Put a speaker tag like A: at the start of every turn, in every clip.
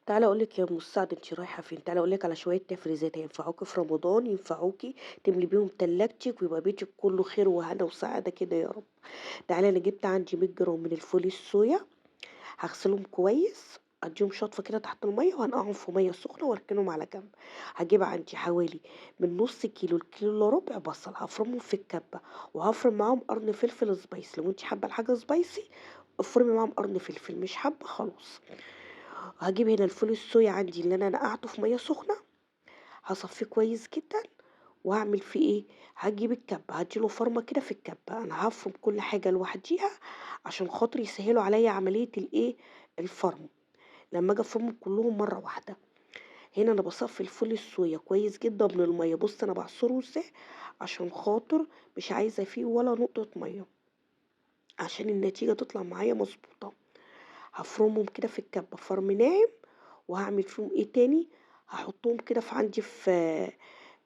A: تعالي اقول لك يا ام السعد، انت رايحه فين؟ تعالي اقول لك على شويه تفريزات هينفعوكي في رمضان، ينفعوكي تملي بيهم تلاجتك ويبقى بيتك كله خير وهنا وسعاده كده يا رب. تعالي، انا جبت عندي 100 جرام من الفول الصويا. هغسلهم كويس، اديهم شطفه كده تحت الميه وهنقعهم في ميه سخنه واركنهم على جنب. هجيب عندي حوالي من نص كيلو لكيلو الا ربع بصل، هفرمهم في الكبه وهفرم معاهم قرن فلفل سبايسي. لو انت حابه الحاجه سبايسي افرمي معاهم قرن فلفل، مش حابه خلاص. هاجيب هنا الفول الصويا عندي اللي انا نقعته في ميه سخنه، هصفيه كويس جدا. وهعمل فيه ايه؟ هجيب الكبه هديله فرمه كده في الكبه، انا هفرم كل حاجه لوحديها عشان خاطر يسهلوا عليا عمليه الايه، الفرم. لما اجي افرمهم كلهم مره واحده. هنا انا بصفي الفول الصويا كويس جدا من الميه. بص انا بعصره ازاي، عشان خاطر مش عايزه فيه ولا نقطه ميه، عشان النتيجه تطلع معايا مظبوطه. هافرمهم كده في الكبة فرم ناعم. وهاعمل فيهم إيه تاني، هاحطهم كده في عندي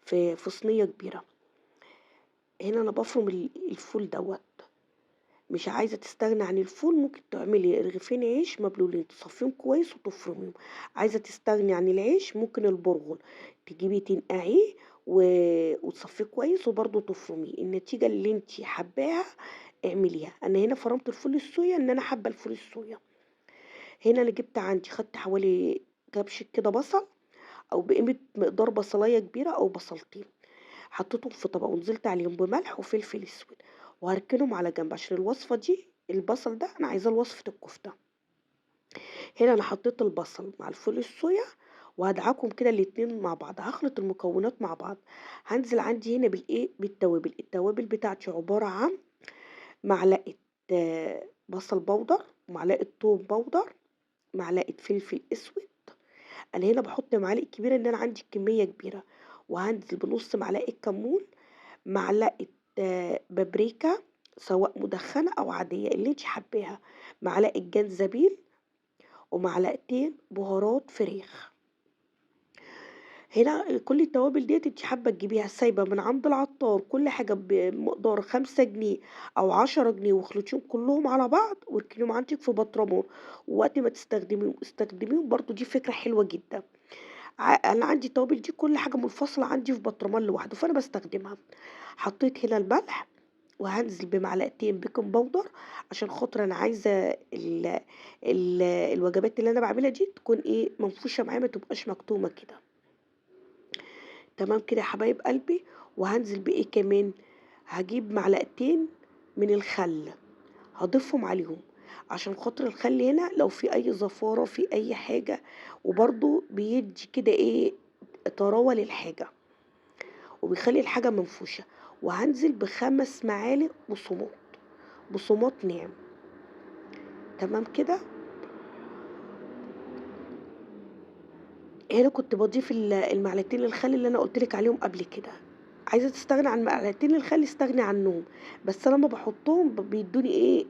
A: في صينية كبيرة. هنا أنا بافرم الفول دوّة. مش عايزة تستغني عن الفول، ممكن تعملي رغيفين عيش مبلولين تصفّيهم كويس وتفرميهم. عايزة تستغني عن العيش ممكن البرغل تجيبيه تنقعيه و وتصفّيه كويس وبرضه تفرميه، النتيجة اللي أنتِ حاباها اعمليها. أنا هنا فرمت الفول الصويا إن أنا حابة الفول الصويا. هنا أنا جِبت عندي خدت حوالي كبشة كده بصل، أو بقيمة مقدار بصلاية كبيرة أو بصلتين، حطيتهم في طبق ونزلت عليهم بملح وفلفل أسود، وهاركنهم على جنب عشان الوصفة دي البصل ده أنا عايزاه لوصفة الكفتة. هنا أنا حطيت البصل مع الفول الصويا وهادعكهم كده الاتنين مع بعض، هاخلط المكونات مع بعض. هانزل عندي هنا بالإيه، بالتوابل. التوابل بتاعتي عبارة عن معلقة بصل بودر، ومعلقة توم بودر، معلقة فلفل أسود. أنا هنا باحط معالق كبيرة إن أنا عندي كمية كبيرة. وهانزل بنُص معلقة كمون، معلقة بابريكا سواء مدخنة أو عادية اللي أنتِ حاباها، معلقة جنزبيل، ومعلقتين بهارات فراخ. هنا كل التوابل ديّة أنتِ حابة تجيبيها سايبة من عند العطار كل حاجة بمقدار 5 جنيه أو 10 جنيه، واخلطيهم كلّهم على بعض واركنيهم عندِك في بطرمان، ووقت ما تستخدميهم استخدميهم برضه. دي فكرة حلوة جدًا. أنا عندي التوابل دي كل حاجة منفصلة عندي في برطمان لوحده، فأنا باستخدمها. حطيت هنا الملح، وهانزل بمعلقتين بيكنج باودر عشان خاطر أنا عايزة الوجبات اللي أنا باعملها دي تكون إيه، منفوشة معايا ما تبقاش مكتومة كده. تمام كده يا حبايب قلبي. وهانزل بإيه كمان، هاجيب معلقتين من الخل هاضيفهم عليهم، عشان خاطر الخل هنا لو في أي زفارة في أي حاجة، وبرضه بيدّي كده إيه، طراوة للحاجة، وبيخلّي الحاجة منفوشة. وهانزل ب5 معالق بقسماط، بقسماط ناعم. تمام كده. هنا كنت باضيف المعلقتين الخل اللي أنا قُلت لِك عليهم قبل كده. عايزة تستغني عن معلقتين الخل استغني عنّهم، بس أنا أمّا باحطّهم بيدّوني إيه،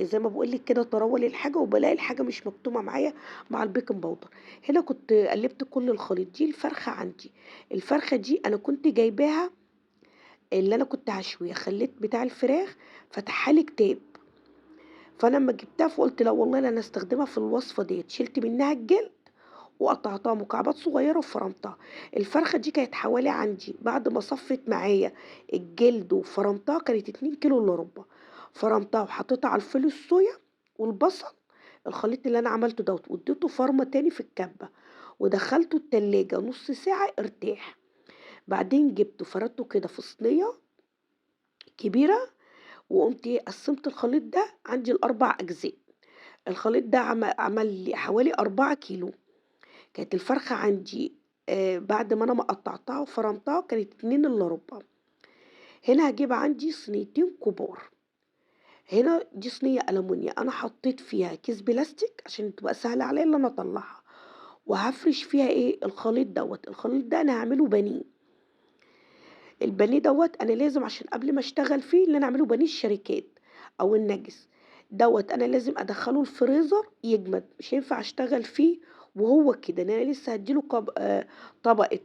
A: زي ما باقول لِك كده طراوة للحاجة، وبالاقي الحاجة مش مكتومة معايا مع البيكنج باودر. هنا كنت قلّبت كل الخليط. دي الفرخة عندي، الفرخة دي أنا كنت جايباها اللي أنا كنت هاشويها، خلّيت بتاع الفراخ فتحها لي كتاب. فأنا أمّا جبتها فقُلت لا والله لا أنا هاستخدمها في الوصفة ديّة، شِلت منها الجلد وقطعتها مكعبات صغيرة وفرمتها. الفرخة دي كانت حوالي عندي بعد ما صفِّت معايا الجلد وفرمتها كانت 2 كيلو إلا ربع. فرمتها وحطيتها على الفول الصويا والبصل، الخليط اللي أنا عملته دوّة، واديته فرمة تاني في الكبة، ودخّلته التلاجة نُص ساعة ارتاح. بعدين جبته فردته كده في صينية كبيرة، وقُمت إيه، قسّمت الخليط ده عندي ل4 أجزاء. الخليط ده عمل لي حوالي 4 كيلو. كانت الفرخة عندي بعد ما أنا ما قطّعتها وفرمتها كانت 2 إلا ربع. هنا هاجيب عندي صينيتين كبار. هنا دي صينية ألمونيا أنا حطيت فيها كيس بلاستيك عشان تبقى سهل عليّا اللي أنا أطلّعها، وهافرش فيها إيه، الخليط دوّة. الخليط ده أنا هاعمله بانيه. البانيه دوّة أنا لازم عشان قبل ما أشتغل فيه اللي أنا أعمله بانيه الشركات أو الناجز، دوّة أنا لازم أدخّله الفريزر يجمد، مش هينفع أشتغل فيه وهو كده، لإن أنا لسه هادّي له طبقة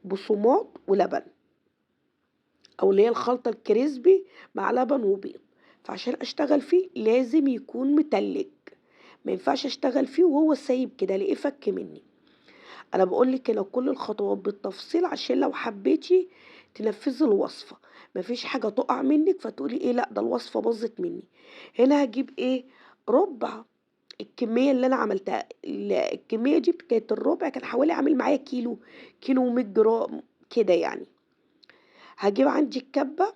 A: بقسماط ولبن، أو اللي هي الخلطة الكريسبي مع لبن وبيض. فعشان أشتغل فيه لازم يكون متلّج، ما ينفعش اشتغل فيه وهو سايب كده الاقيه فك مني. انا بقول لك هنا كل الخطوات بالتفصيل عشان لو حبيتي تنفذي الوصفه مفيش حاجه تقع منك فتقولي ايه لا ده الوصفه باظت مني. هنا هجيب ايه؟ ربع الكميه اللي انا عملتها. الكميه دي كانت الربع كان حوالي عامل معايا كيلو، كيلو و100 جرام كده يعني. هجيب عندي الكبه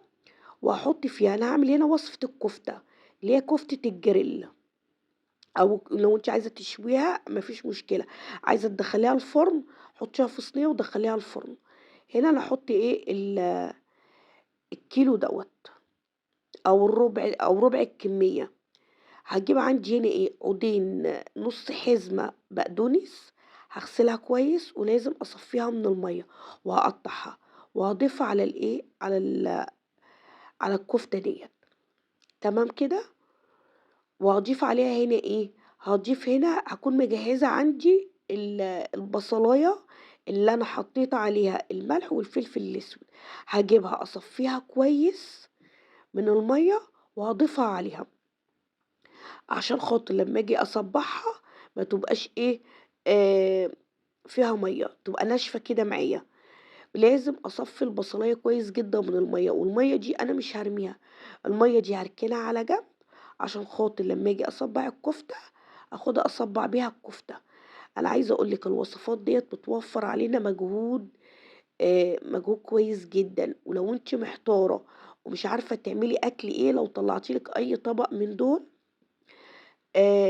A: وهحط فيها، انا هعمل هنا وصفه الكفته اللي هي كفته الجريل، او لو انت عايزه تشويها مفيش مشكله، عايزه تدخليها الفرن حطيها في صينيه ودخليها الفرن. هنا انا احط ايه الكيلو دوت او الربع او ربع الكميه. هجيب عندي هنا ايه عودين نص حزمه بقدونس، هغسلها كويس ولازم اصفيها من الميه وهقطعها وهضيفها على الايه على الكفته ديت. تمام كده. وهضيف عليها هنا ايه، هضيف هنا هكون مجهزة عندي البصلاية اللي انا حطيت عليها الملح والفلفل الاسود. هجيبها اصفيها كويس من المية وهضيفها عليها عشان خاطر لما اجي اصبحها ما تبقاش ايه آه فيها مية، تبقى ناشفة كده معايا. لازم اصفي البصلاية كويس جدا من المية، والمية دي انا مش هرميها، المية دي هركنها على جنب عشان خاطر لما اجي اصبع الكفتة اخدها اصبع بيها الكفتة. انا عايزة اقولك الوصفات ديت بتوفر علينا مجهود، مجهود كويس جدا. ولو انت محتارة ومش عارفة تعملي اكل ايه، لو طلعتيلك اي طبق من دول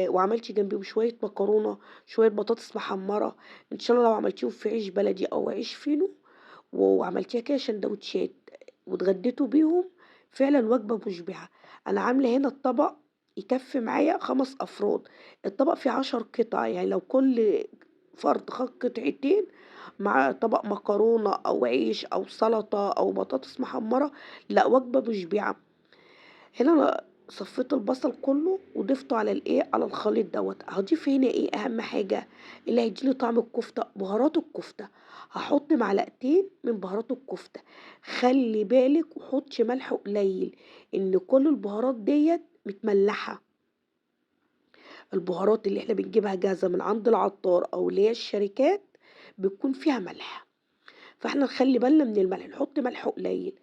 A: وعملتي جنبيهم شوية مكرونة شوية بطاطس محمرة، ان شاء الله لو عملتيهم في عيش بلدي او عيش فينو وعملتيها كده سندوتشات واتغديتوا بيهم، فعلا وجبة مشبعة. أنا عاملة هنا الطبق يكفي معايا 5 أفراد. الطبق فيه 10 قطع، يعني لو كل فرد خد قطعتين مع طبق مكرونة أو عيش أو سلطة أو بطاطس محمرة، لا وجبة مشبعة. هنا أنا صفيت البصل كله وضفته على الايه على الخليط دوت. هضيف هنا ايه اهم حاجة اللي هيديني طعم الكفتة، بهارات الكفتة. هحط معلقتين من بهارات الكفتة. خلي بالك وحطي ملح قليل ان كل البهارات ديت متملحة. البهارات اللي احنا بنجيبها جاهزة من عند العطار او اللي هي الشركات بتكون فيها ملح، فاحنا نخلي بالنا من الملح، نحط ملح قليل.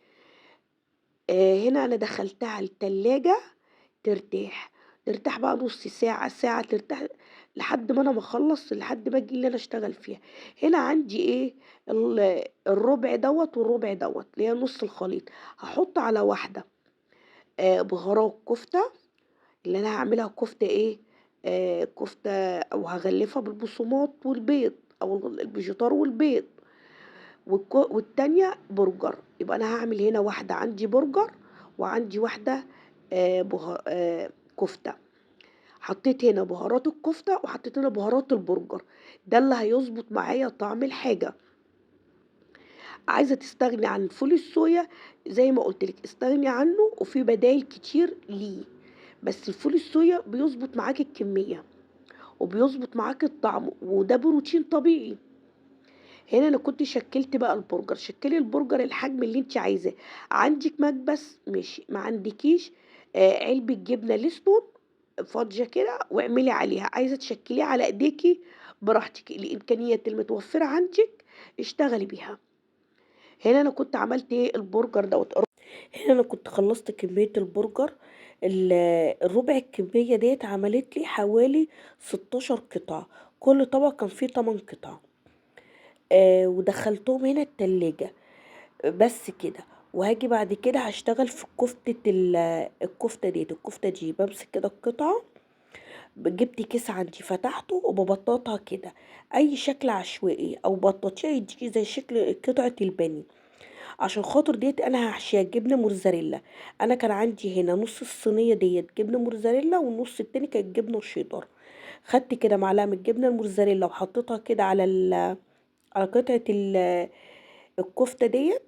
A: هنا انا دخلتها التلاجة ترتاح، ترتاح بقى نص ساعة ساعة ترتاح لحد ما انا مخلص، لحد ما اجي اللي انا اشتغل فيها. هنا عندي ايه الربع دوت والربع دوت اللي هي نص الخليط. هحط على واحدة بهارات كفتة اللي انا هعملها كفتة ايه كفتة، او هغلفها بالبصومات والبيض او الفيجيتار والبيض. والتانية برجر. يبقى انا هعمل هنا واحدة عندي برجر وعندي واحدة كفتة. حطيت هنا بهارات الكفتة وحطيت هنا بهارات البرجر، ده اللي هيظبط معايا طعم الحاجة. عايزة تستغني عن فول الصويا زي ما قلتلك استغني عنه، وفي بدايل كتير ليه، بس الفول الصويا بيظبط معاك الكمية وبيظبط معاك الطعم وده بروتين طبيعي. هنا انا كنت شكلت بقى البرجر، شكلي البرجر الحجم اللي انت عايزاه. عندك مكبس ماشي، ما عندكيش علبة جبنة ليستون فاضية كده واعملي عليها. عايزة تشكليها على ايديكي براحتك، الامكانيات المتوفرة عندك اشتغلي بيها. هنا انا كنت عملت ايه البرجر دوت. هنا انا كنت خلصت كمية البرجر، ال- الربع الكمية ديت عملت لي حوالي 16 قطعة، كل طبق كان فيه 8 قطع. ودخلتهم هنا التلاجة بس كده. وهاجي بعد كده هشتغل في الكفتة دي بمسك كده القطعة، جبت كيس عندي فتحته وببططها كده اي شكل عشوائي او بطاطشيه يديكي زي شكل قطعة البانيه. عشان خاطر ديت انا هحشيها جبنة موتزاريلا. انا كان عندي هنا نص الصينية ديت جبنة موتزاريلا والنص التاني كانت جبنة شيدر. خدت كده معلقة من الجبنة الموتزاريلا وحطيتها كده على قطعة الكفتة ديت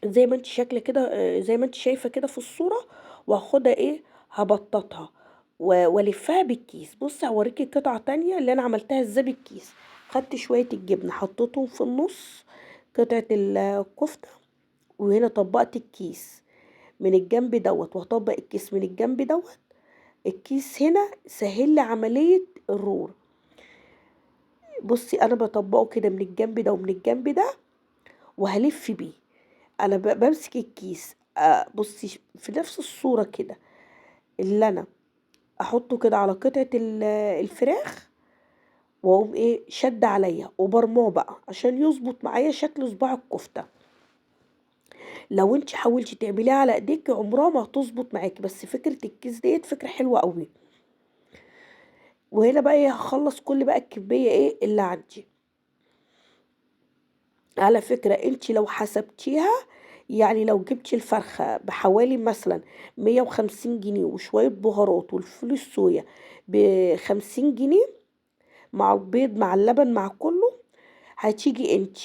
A: زي ما انت شاكله كده، زي ما انت شايفه كده في الصوره. وهاخدها ايه هبططها والفها بالكيس. بصي هوريكي قطعه تانية اللي انا عملتها ازاي بالكيس. خدت شويه الجبنه حطيتهم في النص قطعه الكفته، وهنا طبقت الكيس من الجنب دوت وهطبق الكيس من الجنب دوت الكيس هنا سهل لي عملية الرور. بصي انا بطبقه كده من الجنب ده ومن الجنب ده وهلف بيه. انا بمسك الكيس، بصي في نفس الصورة كده اللي انا احطه كده على قطعة الفراخ، واقوم ايه شد عليا وبرماه بقى عشان يظبط معايا شكل صباع الكفتة. لو انت حاولتي تعمليها على ايديك عمرها ما هتظبط معاكي، بس فكرة الكيس ديت فكرة حلوة قوي. وهنا بقى ايه هخلص كل بقى الكمية ايه اللي عندي. على فكرة انت لو حسبتيها، يعني لو جبتي الفرخة بحوالي مثلا 150 جنيه وشوية بهارات والفول الصويا ب50 جنيه، مع البيض مع اللبن مع كله، هتيجي انت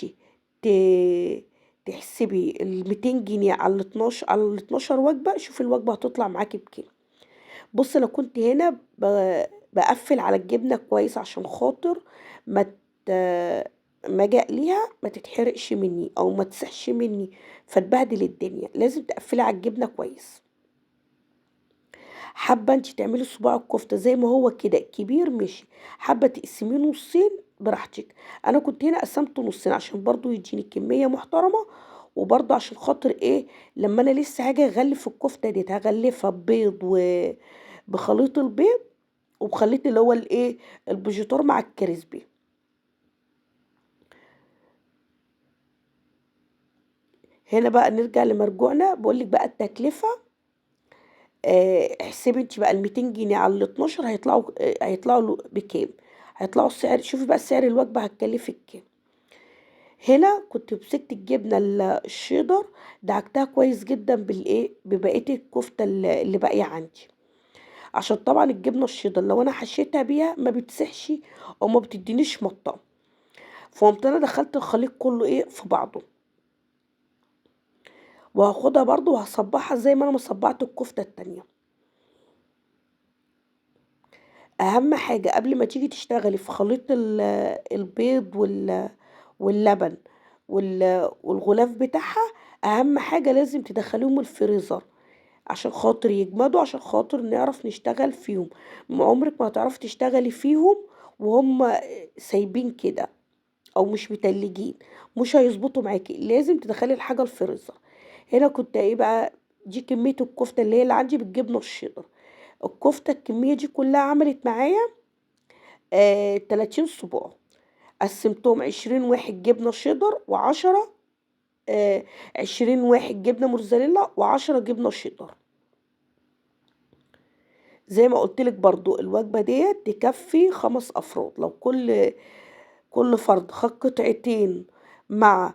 A: تحسبي ال200 جنيه على ال12 وجبة، شوفي الوجبة هتطلع معاكي بكام. بص انا كنت هنا بقفل على الجبنة كويس عشان خاطر ما ت... ما اجي اقليها ما تتحرقش مني او ما تسحش مني فتبهدل الدنيا. لازم تقفلي على الجبنة كويس. حابة انت تعملي صباع الكفتة زي ما هو كده كبير ماشي، حابة تقسميه نصين براحتك. انا كنت هنا قسمته نصين عشان برضو يديني كمية محترمة، وبرضو عشان خاطر ايه لما انا لسه هاجي اغلف الكفتة دي هغلفها ببيض بخليط البيض وبخليط اللي هو الايه الفيجيتار مع الكريسبي. هنا بقى نرجع لمرجوعنا، بقولك بقى التكلفة. احسبي انت بقى ال200 جنيه على ال12 هيطلعوا بكام. هيطلعوا السعر، شوفي بقى سعر الوجبة هتكلفك كام. هنا كنت مسكت الجبنة الشيدر، دعكتها كويس جدا بالايه ببقية الكفتة اللي باقية عندي، عشان طبعا الجبنة الشيدر لو انا حشيتها بيها ما بتسحش او ما بتدينيش مطة. فقمت انا دخلت الخليط كله ايه في بعضه، وهاخدها برضو وهصبعها زي ما انا مصبعت الكفتة التانية. اهم حاجة قبل ما تيجي تشتغلي في خليط البيض واللبن والغلاف بتاعها، اهم حاجة لازم تدخليهم الفريزر عشان خاطر يجمدوا، عشان خاطر نعرف نشتغل فيهم. عمرك ما هتعرفي تشتغلي فيهم وهم سايبين كده او مش متلجين، مش هيظبطوا معاكي. لازم تدخلي الحاجة الفريزر. هنا كنت ايه بقى، دي كمية الكفتة اللي هي اللي عندي بالجبنة الشيدر. الكفتة الكمية دي كلها عملت معايا 30 صباع. قسمتهم 20 واحد جبنة شيدر و10 20 واحد جبنة موتزاريلا و10 جبنة شيدر. زي ما قلتلك برضو الوجبة ديت تكفي 5 أفراد. لو كل فرد خد قطعتين مع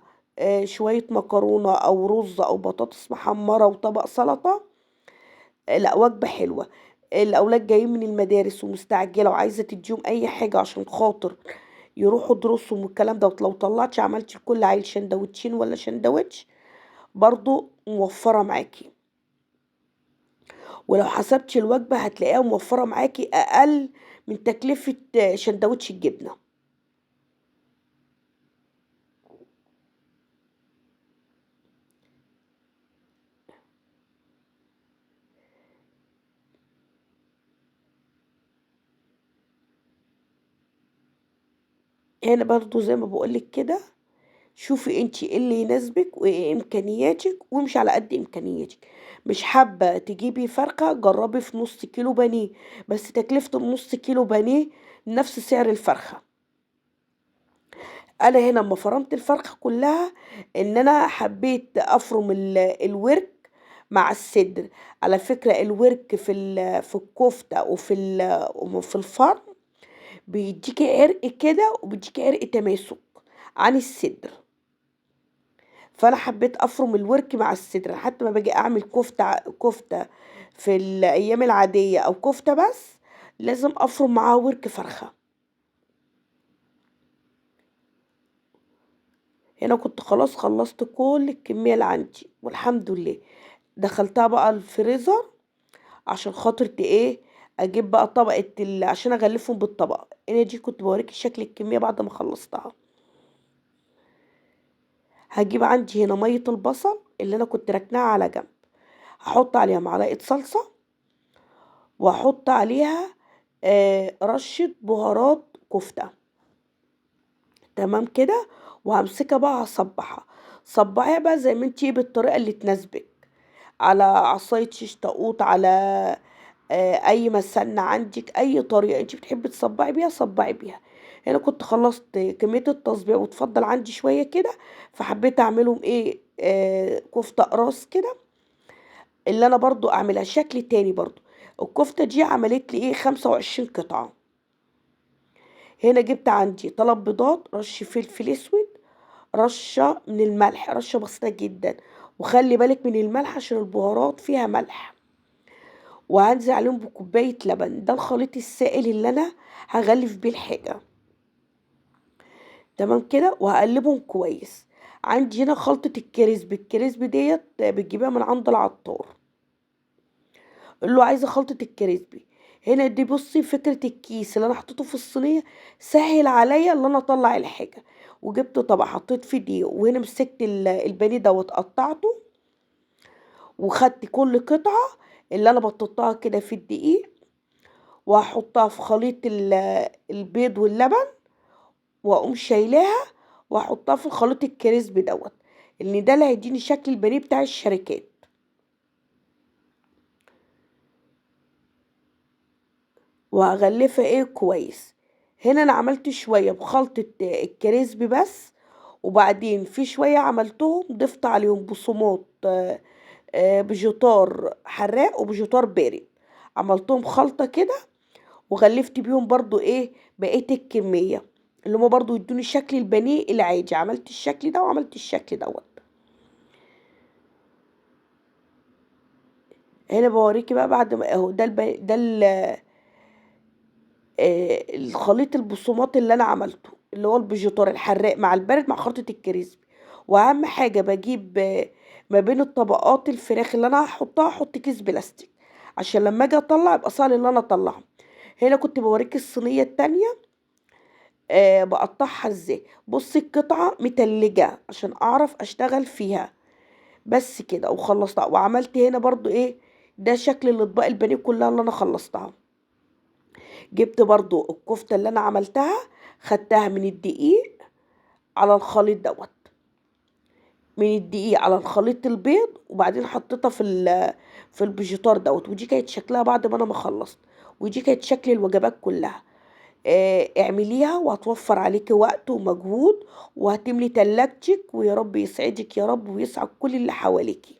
A: شوية مكرونة أو رز أو بطاطس محمرة وطبق سلطة، لا وجبة حلوة. الأولاد جايين من المدارس ومستعجلة وعايزة تديهم أي حاجة عشان خاطر يروحوا دروسهم والكلام ده، لو طلعتي عملتي لكل عيل شندوتشين ولا شندوتش برضو موفرة معاكي. ولو حسبتي الوجبة هتلاقيها موفرة معاكي أقل من تكلفة شندوتش الجبنة. هنا برضو زي ما بقولك كده، شوفي انتي ايه اللي يناسبك وايه امكانياتك وامشي على قد امكانياتك. مش حابة تجيبي فرخة، جربي في نص كيلو بانيه، بس تكلفة النص كيلو بانيه نفس سعر الفرخة. انا هنا لما فرمت الفرخة كلها ان انا حبيت افرم الورك مع الصدر. على فكرة الورك في الكفتة وفي الفرن بيديكي عرق كده وبيديكي عرق تماسك عن الصدر. فانا حبيت افرم الورك مع الصدر، حتى ما باجي اعمل كفتة في الايام العادية او كفتة بس لازم افرم معاها ورك فرخة. هنا كنت خلاص خلصت كل الكمية اللي عندي والحمد لله. دخلتها بقى الفريزر عشان خاطر ايه اجيب بقى طبقة عشان اغلفهم بالطبق. انا دي كنت بوريكي شكل الكمية بعد ما خلصتها. هجيب عندي هنا مية البصل اللي انا كنت راكناها على جنب، هحط عليها معلقة صلصة واحط عليها رشة بهارات كفتة. تمام كده. وهامسكها بقى هاصبّعها، صبّعيها بقى زي ما أنتِ إيه بالطريقة اللي تناسبِك، على عصاية شيش طاقوط، على أي مسَنّة عندِك، أي طريقة أنتِ بتحبي تصبّعي بيها صبّعي بيها. هنا كنت خلّصت كمية التصبيع واتفضّل عندي شوية كده، فحبيت أعملهم إيه، كفتة أقراص كده، اللي أنا برضه أعملها شكل تاني برضه. الكفتة دي عملت لي إيه 25 قطعة. هنا جِبت عندي 3 بيضات، رش فلفل أسود، رشة من الملح، رشة بسيطة جدًا، وخلّي بالِك من الملح عشان البهارات فيها ملح، وهانزل عليهم بكوباية لبن. ده الخليط السائل اللي أنا هاغلّف بيه الحاجة. تمام كده. وهاقلّبهم كويس. عندي هنا خلطة الكريسبي، الكريسبي ديّة بتجيبيها من عند العطار، قُل له عايزة خلطة الكريسبي. هنا دي بُصّي فكرة الكيس اللي أنا حطيته في الصينية سهِّل عليَّ اللي أنا أطلّع الحاجة. وجِبت طبق حطيت فيه دقيق، وهنا مسكت البانيه دوّة قطّعته، وخدت كل قطعة اللي أنا بطّطتها كده في الدقيق، وهاحطها في خليط البيض واللبن، وأقوم شايلاها وأحطها في الخليط الكريسبي دوّة، لإن ده اللي هيدّيني شكل البانيه بتاع الشركات. وهاغلّفها إيه كويس. هنا أنا عملت شوية بخلطة الكريسبي بس، وبعدين في شوية عملتهم ضِفت عليهم بقسماط فيجيتار حراق وفيجيتار بارد، عملتهم خلطة كده وغلّفت بيهم برضه إيه بقية الكمية، اللي هُم برضه يدّوني شكل البانيه العادي. عملت الشكل ده وعملت الشكل دوّة. هنا باورّيكِ بقى بعد ما أهو ده الخليط البقسماط اللي أنا عملته، اللي هو الفيجيتار الحراق مع البارد مع خلطة الكريسبي. وأهم حاجة باجيب ما بين الطبقات الفراخ اللي أنا هاحطها أحط كيس بلاستيك، عشان لمّا آجي أطلّع يبقى سهل إن أنا أطلّعهم. هنا كنت باورّيكِ الصينية التانية باقطّعها إزاي. بُصّي القطعة متلّجة عشان أعرف أشتغل فيها، بس كده وخلّصتها. وعملت هنا برضه إيه، ده شكل الأطباق البانيه كلّها اللي أنا خلّصتها. جِبت برضه الكفتة اللي أنا عملتها، خدتها من الدقيق على الخليط دوّة، من الدقيق على الخليط البيض، وبعدين حطيتها في الفيجيتار دوّة. ودي كانت شكلها بعد ما أنا ما خلّصت، ودي كانت شكل الوجبات كلّها. اعمليها وهتوفّر عليكِ وقت ومجهود، وهتملي تلاجتِك، ويا رب يسعدِك يا رب ويسعد كل اللي حواليكِ.